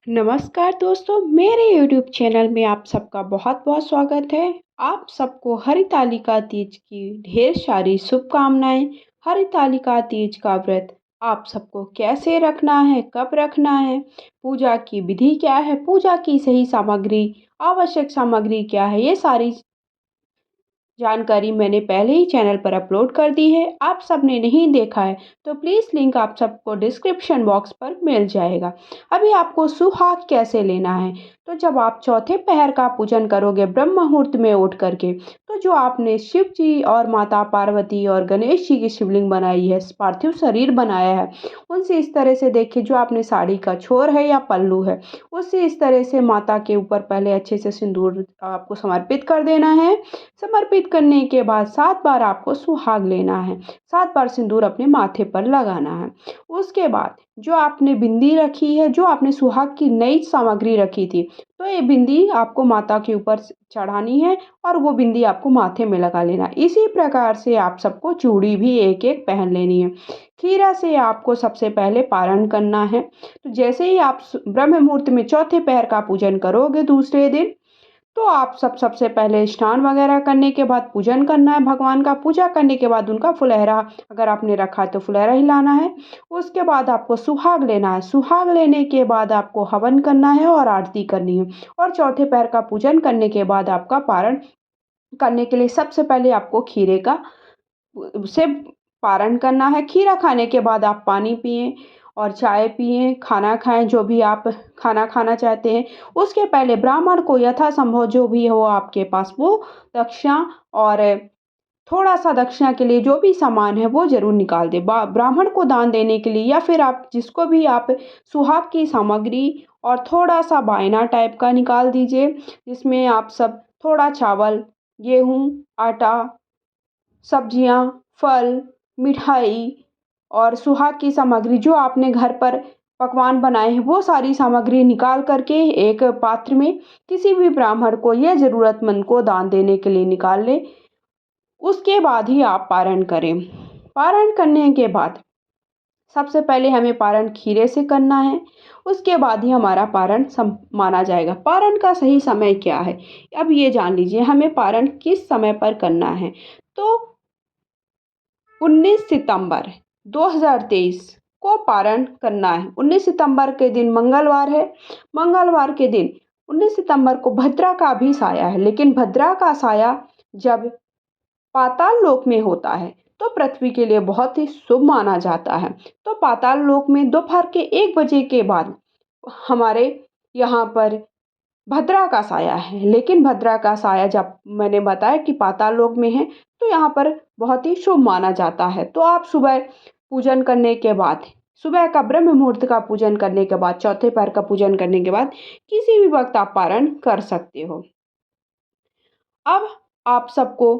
नमस्कार दोस्तों, मेरे YouTube चैनल में आप सबका बहुत बहुत स्वागत है। आप सबको हरितालिका तीज की ढेर सारी शुभकामनाएं। हरितालिका तीज का व्रत आप सबको कैसे रखना है, कब रखना है, पूजा की विधि क्या है, पूजा की सही सामग्री, आवश्यक सामग्री क्या है, ये सारी जानकारी मैंने पहले ही चैनल पर अपलोड कर दी है। आप सबने नहीं देखा है तो प्लीज़ लिंक आप सबको डिस्क्रिप्शन बॉक्स पर मिल जाएगा। अभी आपको सुहाग कैसे लेना है, तो जब आप चौथे पहर का पूजन करोगे ब्रह्म मुहूर्त में उठ करके, तो जो आपने शिव जी और माता पार्वती और गणेश जी की शिवलिंग बनाई है, पार्थिव शरीर बनाया है, उनसे इस तरह से देखिए, जो आपने साड़ी का छोर है या पल्लू है, उससे इस तरह से माता के ऊपर पहले अच्छे से सिंदूर आपको समर्पित कर देना है। समर्पित करने के बाद 7 बार आपको सुहाग लेना है, 7 बार सिंदूर अपने माथे पर लगाना है। उसके बाद जो आपने बिंदी रखी है, जो आपने सुहाग की नई सामग्री रखी थी, तो ये बिंदी आपको माता के ऊपर चढ़ानी है और वो बिंदी आपको माथे में लगा लेना। इसी प्रकार से आप सबको चूड़ी भी एक एक पहन लेनी है। खीरा से आपको सबसे पहले पारण करना है। तो जैसे ही आप ब्रह्म मुहूर्त में चौथे पहर का पूजन करोगे दूसरे दिन, तो आप सबसे पहले स्नान वगैरह करने के बाद पूजन करना है भगवान का। पूजा करने के बाद उनका फुलहरा, अगर आपने रखा है तो फुलहरा हिलाना है। उसके बाद आपको सुहाग लेना है। सुहाग लेने के बाद आपको हवन करना है और आरती करनी है। और चौथे पैर का पूजन करने के बाद आपका पारण करने के लिए सबसे पहले आपको खीरे का से पारण करना है। खीरा खाने के बाद आप पानी पिएं और चाय पिएं, खाना खाएं, जो भी आप खाना खाना चाहते हैं। उसके पहले ब्राह्मण को यथासंभव जो भी हो आपके पास, वो दक्षिणा और थोड़ा सा दक्षिणा के लिए जो भी सामान है वो ज़रूर निकाल दें ब्राह्मण को दान देने के लिए। या फिर आप जिसको भी आप सुहाग की सामग्री और थोड़ा सा बायना टाइप का निकाल दीजिए, जिसमें आप सब थोड़ा चावल, गेहूँ, आटा, सब्जियाँ, फल, मिठाई और सुहाग की सामग्री जो आपने घर पर पकवान बनाए हैं, वो सारी सामग्री निकाल करके एक पात्र में किसी भी ब्राह्मण को या ज़रूरतमंद को दान देने के लिए निकाल लें। उसके बाद ही आप पारण करें। पारण करने के बाद सबसे पहले हमें पारण खीरे से करना है। उसके बाद ही हमारा पारण माना जाएगा। पारण का सही समय क्या है, अब ये जान लीजिए, हमें पारण किस समय पर करना है। तो 19 सितंबर 2023 को पारण करना है। 19 सितंबर के दिन मंगलवार है। मंगलवार के दिन 19 सितंबर को भद्रा का भी साया है, लेकिन भद्रा का साया जब पाताल लोक में होता है तो पृथ्वी के लिए बहुत ही शुभ माना जाता है। तो पाताल लोक में दोपहर के 1 बजे के बाद हमारे यहाँ पर भद्रा का साया है। लेकिन भद्रा का साया, जब मैंने बताया कि पाताल लोक में है, तो यहाँ पर बहुत ही शुभ माना जाता है। तो आप सुबह पूजन करने के बाद, सुबह का ब्रह्म मुहूर्त का पूजन करने के बाद, चौथे पैर का पूजन करने के बाद किसी भी वक्त आप पारण कर सकते हो। अब आप सबको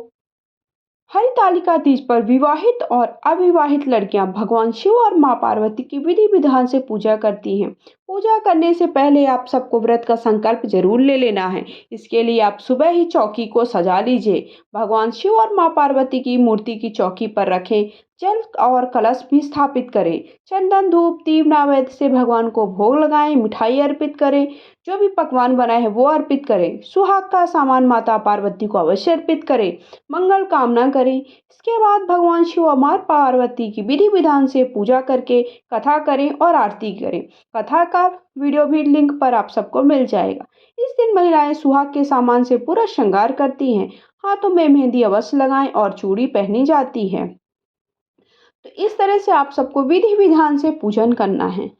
हरितालिका तीज पर विवाहित और अविवाहित लड़कियां भगवान शिव और मां पार्वती की विधि विधान से पूजा करती हैं। पूजा करने से पहले आप सबको व्रत का संकल्प जरूर ले लेना है। इसके लिए आप सुबह ही चौकी को सजा लीजिए। भगवान शिव और मां पार्वती की मूर्ति की चौकी पर रखें। जल और कलश भी स्थापित करें। चंदन, धूप, दीप नैवेद्य से भगवान को भोग लगाएं। मिठाई अर्पित करें। जो भी पकवान बनाए हैं वो अर्पित करें। सुहाग का सामान माता पार्वती को अवश्य अर्पित करें। मंगल कामना करें। इसके बाद भगवान शिव और मां पार्वती की विधि विधान से पूजा करके कथा करें और आरती करें। कथा का वीडियो भी लिंक पर आप सबको मिल जाएगा। इस दिन महिलाएं सुहाग के सामान से पूरा श्रृंगार करती हैं। हाथों में मेहंदी अवश्य लगाएं और चूड़ी पहनी जाती है। तो इस तरह से आप सबको विधि विधान से पूजन करना है।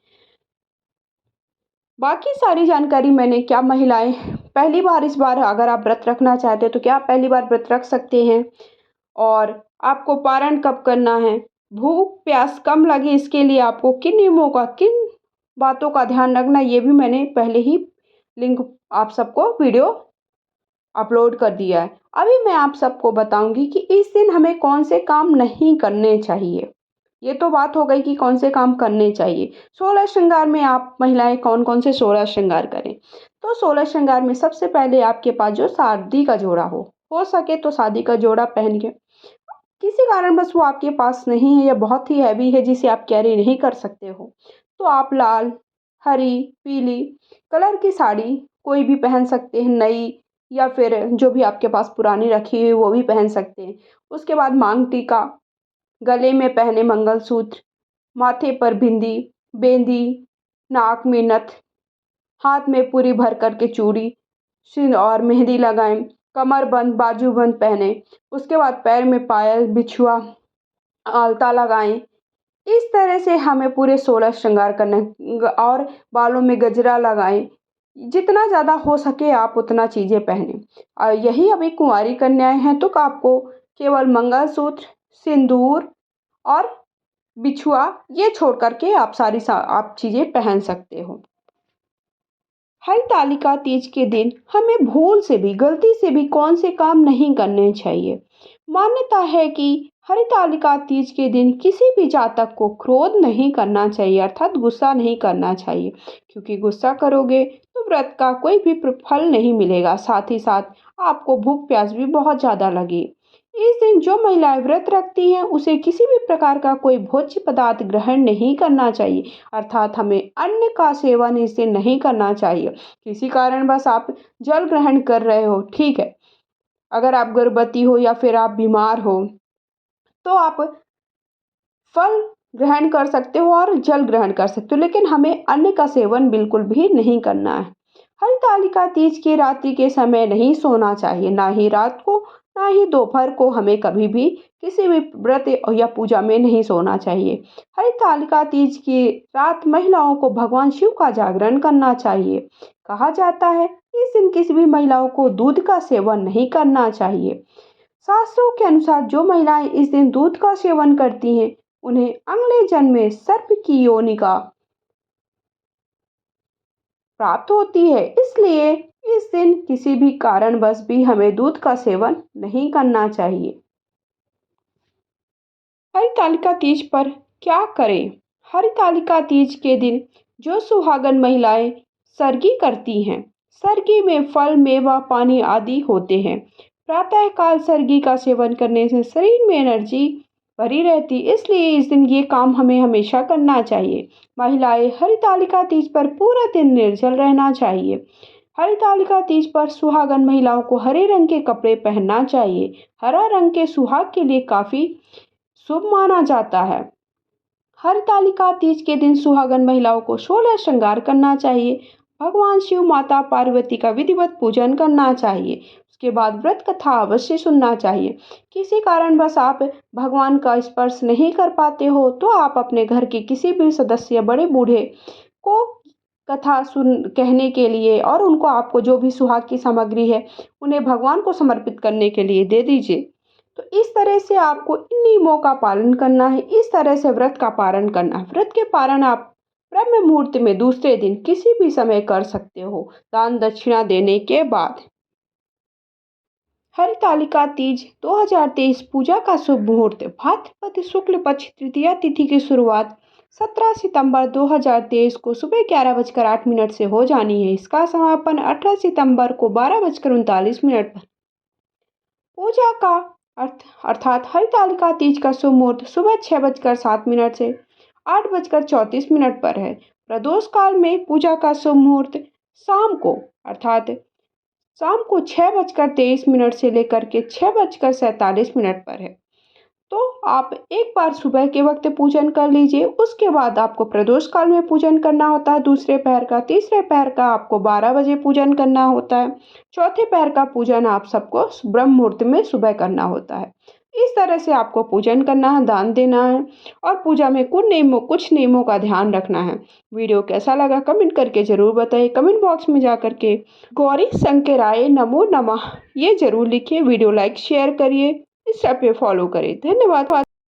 बाकी सारी जानकारी मैंने, क्या महिलाएं पहली बार, इस बार अगर आप व्रत रखना चाहते हैं तो क्या आप पहली बार व्रत रख सकते हैं, और आपको पारण कब करना है, भूख प्यास कम लगे इसके लिए आपको किन नियमों का, किन बातों का ध्यान रखना, ये भी मैंने पहले ही लिंक आप सबको वीडियो अपलोड कर दिया है। अभी मैं आप सबको बताऊंगी कि इस दिन हमें कौन से काम नहीं करने चाहिए। ये तो बात हो गई कि कौन से काम करने चाहिए। 16 श्रृंगार में आप महिलाएं कौन कौन से 16 श्रृंगार करें, तो 16 श्रृंगार में सबसे पहले आपके पास जो शादी का जोड़ा हो सके तो शादी का जोड़ा पहन के, किसी कारणवश वो आपके पास नहीं है या बहुत ही हैवी है जिसे आप कैरी नहीं कर सकते हो, तो आप लाल, हरी, पीली कलर की साड़ी कोई भी पहन सकते हैं, नई या फिर जो भी आपके पास पुरानी रखी हुई वो भी पहन सकते हैं। उसके बाद मांग टीका, गले में पहने मंगलसूत्र, माथे पर बिंदी, बेंदी, नाक में नथ, हाथ में पूरी भर कर के चूड़ी सिर और मेहंदी लगाएं, कमरबंद बाजूबंद पहने। उसके बाद पैर में पायल बिछुआ आलता लगाएं। इस तरह से हमें पूरे 16 श्रृंगार करना है और बालों में गजरा लगाएं। जितना ज़्यादा हो सके आप उतना चीज़ें पहने। और यही अभी कुंवारी कन्याएं हैं तो आपको केवल मंगलसूत्र, सिंदूर और बिछुआ ये छोड़ कर के आप आप चीज़ें पहन सकते हो। हरतालिका तीज के दिन हमें भूल से भी गलती से भी कौन से काम नहीं करने चाहिए। मान्यता है कि हरतालिका तीज के दिन किसी भी जातक को क्रोध नहीं करना चाहिए अर्थात गुस्सा नहीं करना चाहिए, क्योंकि गुस्सा करोगे तो व्रत का कोई भी फल नहीं मिलेगा, साथ ही साथ आपको भूख प्यास भी बहुत ज़्यादा लगी। इस दिन जो महिलाएं व्रत रखती हैं उसे किसी भी प्रकार का कोई भोज्य पदार्थ ग्रहण नहीं करना चाहिए, अर्थात हमें अन्न का सेवन इस दिन नहीं करना चाहिए। किसी कारणवश आप जल ग्रहण कर रहे हो, ठीक है, अगर आप गर्भवती हो या फिर आप बीमार हो तो आप फल ग्रहण कर सकते हो और जल ग्रहण कर सकते हो, लेकिन हमें अन्न का सेवन बिल्कुल भी नहीं करना है। हरतालिका तीज की रात्रि के समय नहीं सोना चाहिए, ना ही रात को ना ही दोपहर को हमें कभी भी किसी भी व्रत या पूजा में नहीं सोना चाहिए। हरतालिका तीज की रात महिलाओं को भगवान शिव का जागरण करना चाहिए। कहा जाता है इस दिन किसी भी महिलाओं को दूध का सेवन नहीं करना चाहिए। शास्त्रों के अनुसार जो महिलाएं इस दिन दूध का सेवन करती हैं उन्हें अगले जन्म में सर्प की योनिका प्राप्त होती है, इसलिए इस दिन किसी भी कारणवश भी हमें दूध का सेवन नहीं करना चाहिए। हरतालिका तीज पर क्या करें? हरतालिका तीज के दिन जो सुहागन महिलाएं सरगी करती हैं, सरगी में फल मेवा पानी आदि होते हैं। प्रातः काल सरगी का सेवन करने से शरीर में एनर्जी भरी रहती, इसलिए इस दिन ये काम हमें हमेशा करना चाहिए। महिलाएं हरतालिका तीज पर पूरा दिन निर्जल रहना चाहिए। हरतालिका तीज पर सुहागन महिलाओं को हरे रंग के कपड़े पहनना चाहिए। हरा रंग के सुहाग के लिए काफी शुभ माना जाता है। हरतालिका तीज के दिन सुहागन महिलाओं को 16 श्रृंगार करना चाहिए। भगवान शिव माता पार्वती का विधिवत पूजन करना चाहिए। उसके बाद व्रत कथा अवश्य सुनना चाहिए। किसी कारणवश आप भगवान का स्पर्श नहीं कर पाते हो तो आप अपने घर के किसी भी सदस्य बड़े बूढ़े को कथा सुन कहने के लिए और उनको आपको जो भी सुहाग की सामग्री है उन्हें भगवान को समर्पित करने के लिए दे दीजिए। तो इस तरह से आपको इन नियमों का पालन करना है, इस तरह से व्रत का पालन करना है। व्रत के पालन आप ब्रह्म मुहूर्त में दूसरे दिन किसी भी समय कर सकते हो, दान दक्षिणा देने के बाद। हरतालिका तीज 2023 पूजा का शुभ मुहूर्त भाद्रपद शुक्ल पक्ष तृतीया तिथि की शुरुआत 17 सितंबर 2023 को सुबह 11:08 से हो जानी है। इसका समापन 18 सितंबर को 12:39 पर। पूजा का अर्थात हरतालिका तीज का शुभ मुहूर्त सुबह 6:07 से 8:34 पर है। प्रदोष काल में पूजा का शुभ मुहूर्त शाम को अर्थात शाम को 6:23 से लेकर के 6:47 पर है। तो आप एक बार सुबह के वक्त पूजन कर लीजिए, उसके बाद आपको प्रदोष काल में पूजन करना होता है दूसरे पहर का, तीसरे पहर का आपको 12 बजे पूजन करना होता है, चौथे पहर का पूजन आप सबको ब्रह्म मुहूर्त में सुबह करना होता है। इस तरह से आपको पूजन करना है, दान देना है और पूजा में कुछ नियमों का ध्यान रखना है। वीडियो कैसा लगा कमेंट करके ज़रूर बताइए। कमेंट बॉक्स में जा करके गौरी शंकराय नमो नमः ये जरूर लिखिए। वीडियो लाइक शेयर करिए, इस ऐप पे फॉलो करें। धन्यवाद।